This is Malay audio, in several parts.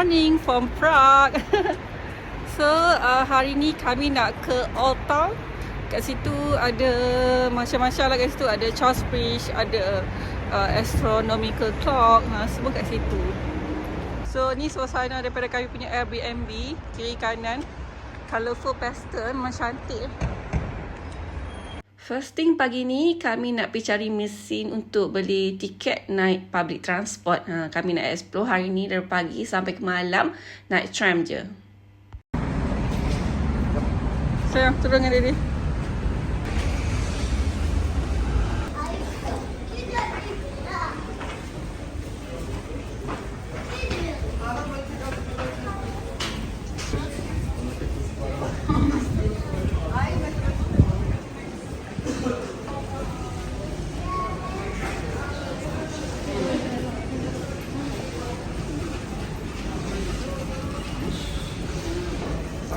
morning from Prague. So hari ni kami nak ke Old Town. Kat situ ada macam-macam lah kat situ. Ada Charles Bridge, ada astronomical clock, semua kat situ. So ni suasana daripada kami punya Airbnb. Kiri kanan colourful pastel, memang cantik. First thing pagi ni kami nak pergi cari mesin untuk beli tiket naik public transport. Kami nak explore hari ni dari pagi sampai ke malam naik tram je. Sayang, turun dengan Dede.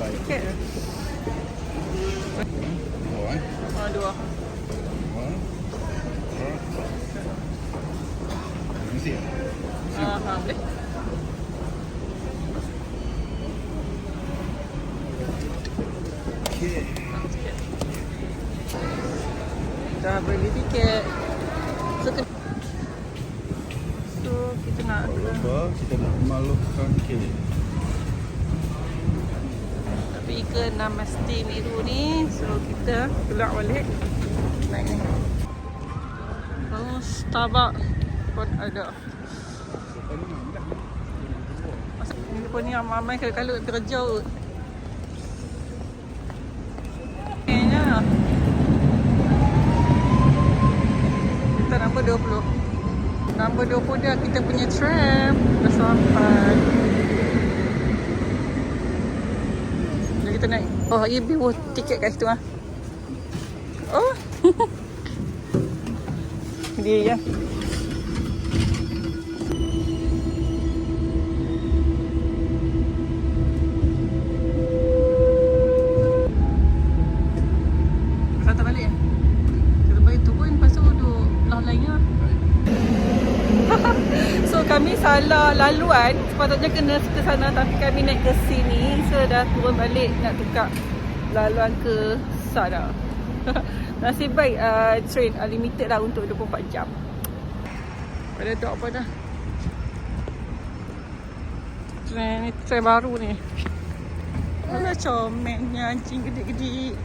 Tiket. Dua. Boleh. Dah beli tiket. So kita nak malukan kek. pergi ke Namaste Miru ni. So kita keluar balik naik ni. Oh, Starbucks pun ada. Ni pun ni ramai kalau kerja kot. Kayaknya kita nombor 20. Nombor 20 dah kita punya tram dah sampai. Jadi kita naik. Oh, ibu tiket kat situ ah. Oh. Dia ya. Kata balik ya? Kita balik turun lepas tu duduk belah lainnya. So kami salah laluan. Sepatutnya kena ke sana tapi kami naik ke sini. So dah turun balik nak tukar laluan ke sana. Nasib baik train unlimited lah untuk 24 jam. Pada dok apa dah. Train baru ni. Alah comelnya anjing gede-gede.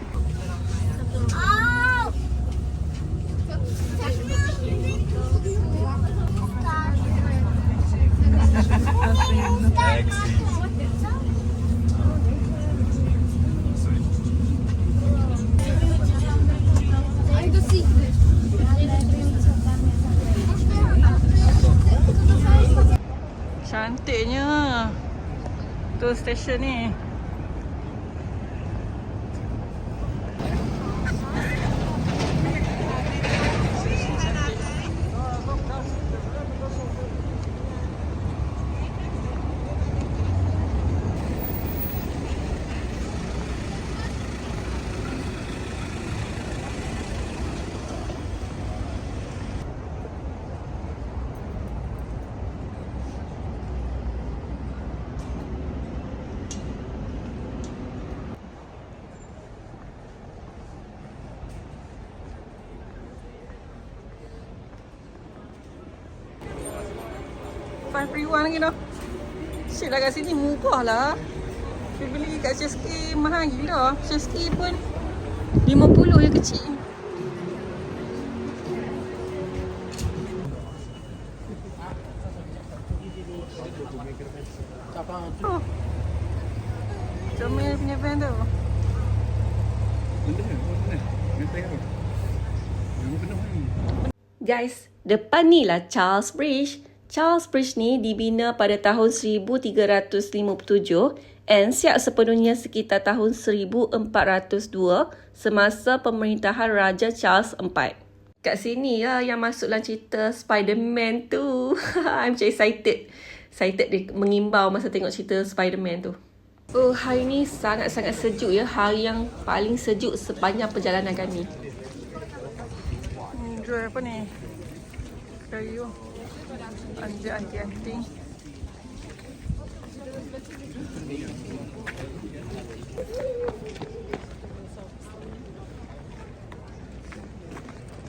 Cantiknya tu stesen ni. Everyone lagi dah. Shit lah kat sini murah lah. Saya beli kat CSK mahal gila. CSK pun 50 je kecil. Oh. Comel punya van tu. Guys, depan ni lah Charles Bridge. Charles Bridge ni dibina pada tahun 1357 and siap sepenuhnya sekitar tahun 1402 semasa pemerintahan Raja Charles IV. Kat sini lah yang masuk dalam cerita Spider-Man tu. I'm so excited. Excited dia mengimbau masa tengok cerita Spider-Man tu. Oh, hari ni sangat-sangat sejuk ya. Hari yang paling sejuk sepanjang perjalanan kami. Jual apa ni? Kayu. Anjing.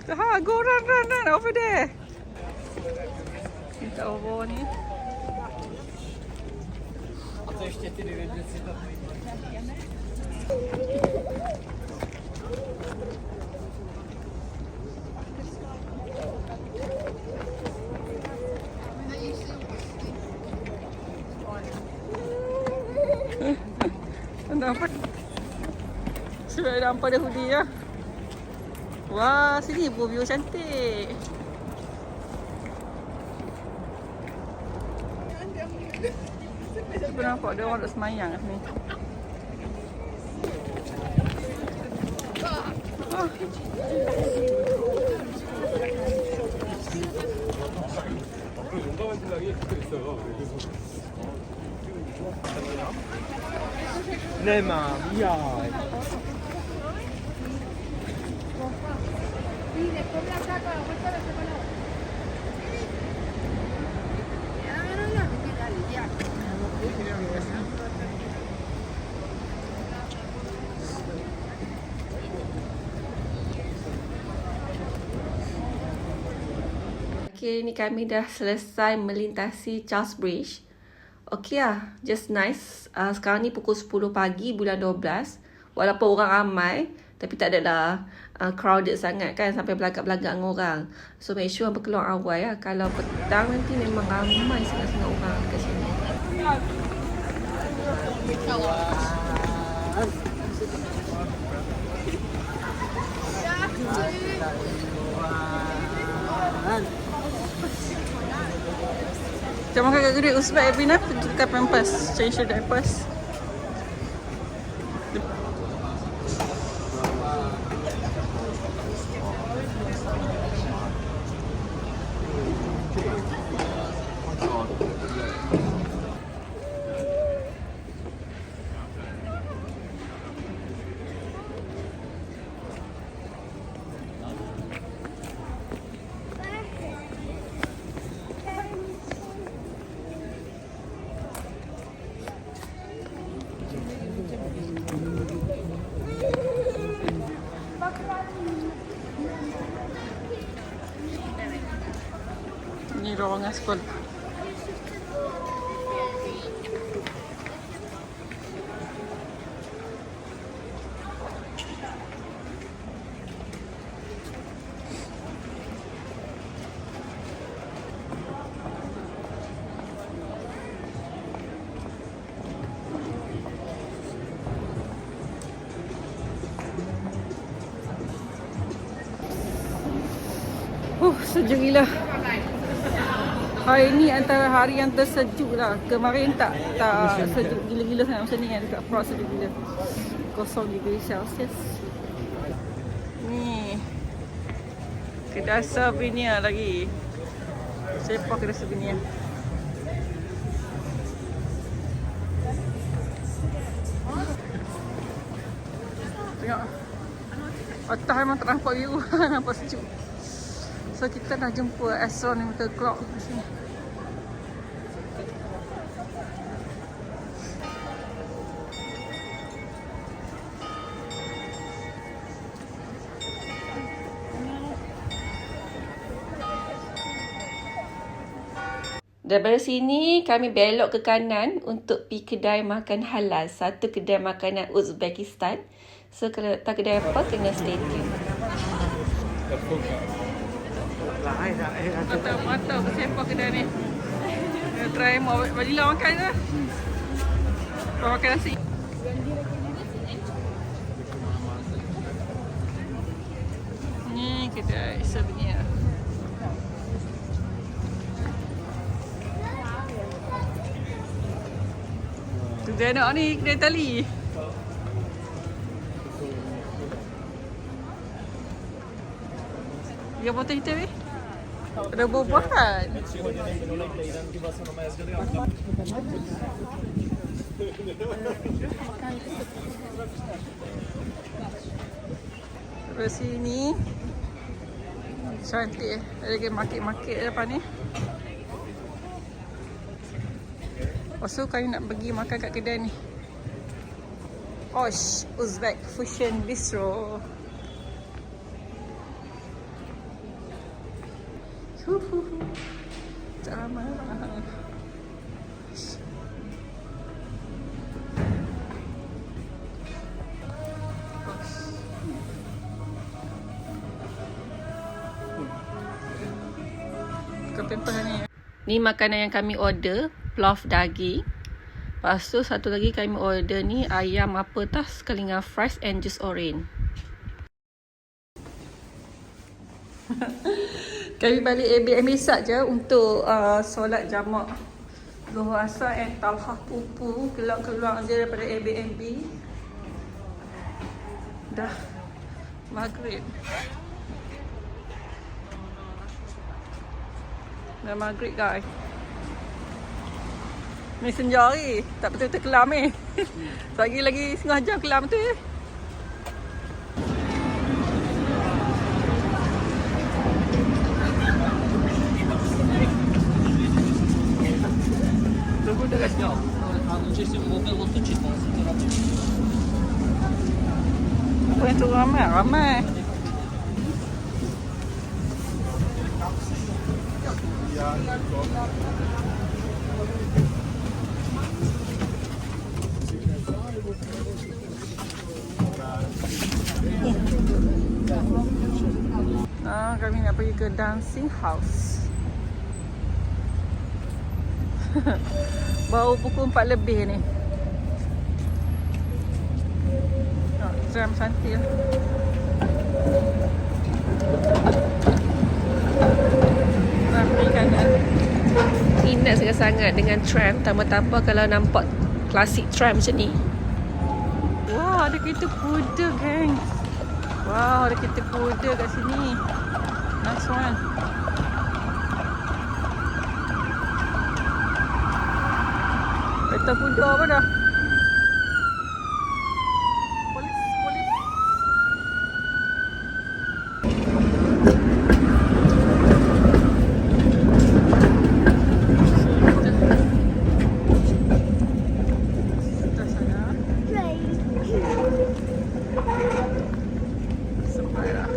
Ha, go run over there. Kita over ni. A to ještě ty 9 věci tam. Nampak? Sudah nampak dah hoodie ya. Wah, sini pun view cantik. Aku nampak dia orang nak semayang kat sini. Oh. 네, 마. 이야. Okay, ni kami dah selesai melintasi Charles Bridge. Okay lah, just nice. Sekarang ni pukul 10 pagi bulan 12. Walaupun orang ramai, tapi tak adalah crowded sangat kan sampai belagak-belagak dengan orang. So make sure berkeluar awal ya. Kalau petang nanti memang ramai sangat-sangat orang dekat sini. Macam makan kat kedai Uzbek Ebina, tukar pampers, change the diapers. Ni ruangan sekolah. Sejuk gila. Hari ni antara hari yang tersejuk lah. Kemarin tak sejuk gila-gila sangat macam ni kan. Dekat Prague sejuk gila. 0 degree Celsius. Ni kedai souvenir lagi. Sepak kedai souvenir. Tengok. Atas memang tak nampak view. Nampak sejuk. So kita dah jumpa astronomical clock di sini. Daripada sini kami belok ke kanan untuk pergi kedai makan halal. Satu kedai makanan Uzbekistan. So kalau tak kedai apa kena stay tune. Mantap siapa kedai ni. Try mau bagilah makan ke? Kau makan nasi. Ni kedai souvenir. Kedai nak ni kedai tali. Dia potong hitam ni. Ada buah-buahan. Dari sini cantik. Ada lagi market-market depan ni. Lepas tu kami nak pergi makan kat kedai ni. Osh Uzbek Fusion Bistro. Tak lama. Kepempah ni. Ni makanan yang kami order, pulau daging. Lepas tu satu lagi kami order ni ayam apa tah sekali dengan fries and jus orange. Kami balik Airbnb saja untuk solat jamak Zuhur Asar and Talhah Pupu. Keluar je daripada Airbnb. Dah maghrib. Dah maghrib guys. Ni senja ni. Tak betul-betul kelam ni. Lagi setengah jam kelam tu ya. Apa yang tu ramai. Kami nak pergi ke Dancing House. Baru pukul 4 lebih ni. Tram cantik lah. Tram pergi kanan. Minat sangat-sangat dengan tram, tambah-tambah kalau nampak klasik tram macam ni. Wah, ada kereta kuda geng. Wow, ada kereta kuda kat sini. Nice one. Kereta kuda apa dah? Polis. Sebelah sana. Sampai dah.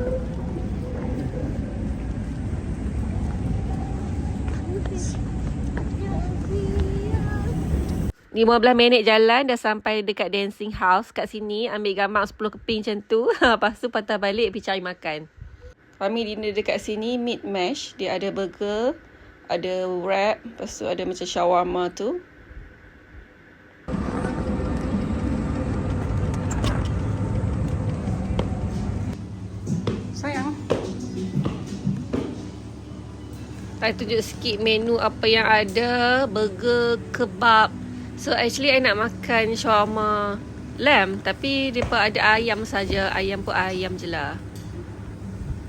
15 minit jalan dah sampai dekat Dancing House. Kat sini ambil gambar 10 keping macam tu. Lepas tu patah balik pergi cari makan. Kami dinner dekat sini meat mash. Dia ada burger, ada wrap, lepas tu ada macam shawarma tu. Sayang. I tunjuk sikit menu apa yang ada. Burger, kebab. So actually I nak makan shawarma lamb, tapi mereka ada ayam saja. Ayam pun ayam je lah.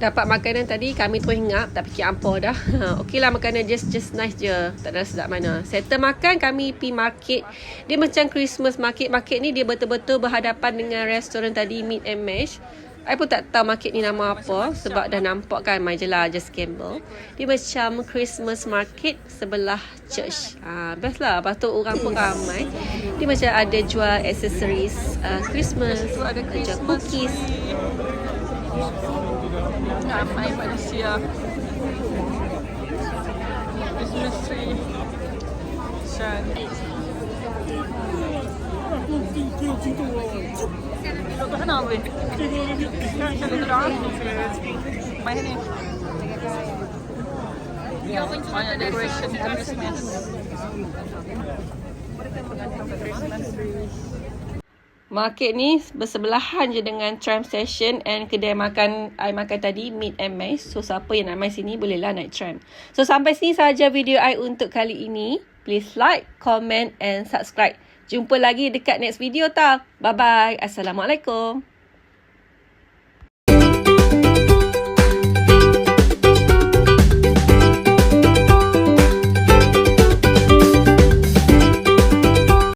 Dapat makanan tadi, kami terus hingap. Tak fikir ampun dah. Okey lah, makanan just nice je. Tak ada sedap mana. Settle makan, kami pergi market. Dia macam Christmas market. Market ni dia betul-betul berhadapan dengan restoran tadi, Meat and Mash. I pun tak tahu market ni nama apa, sebab dah nampak kan main je lah, just gamble. Dia macam Christmas market sebelah church. Best lah. Lepas tu orang pun ramai. Dia macam ada jual accessories Christmas, Ada jual cookies. Ramai manusia. Christmas tree. Cantik. Duduk sana weh. Duduk dah. Main ni. Banyak decoration Christmas. Christmas tree. Market ni bersebelahan je dengan tram station and kedai makan I makan tadi, Meat and Mash. So siapa yang nak main sini bolehlah naik tram. So sampai sini sahaja video I untuk kali ini. Please like, comment and subscribe. Jumpa lagi dekat next video tau. Bye bye. Assalamualaikum.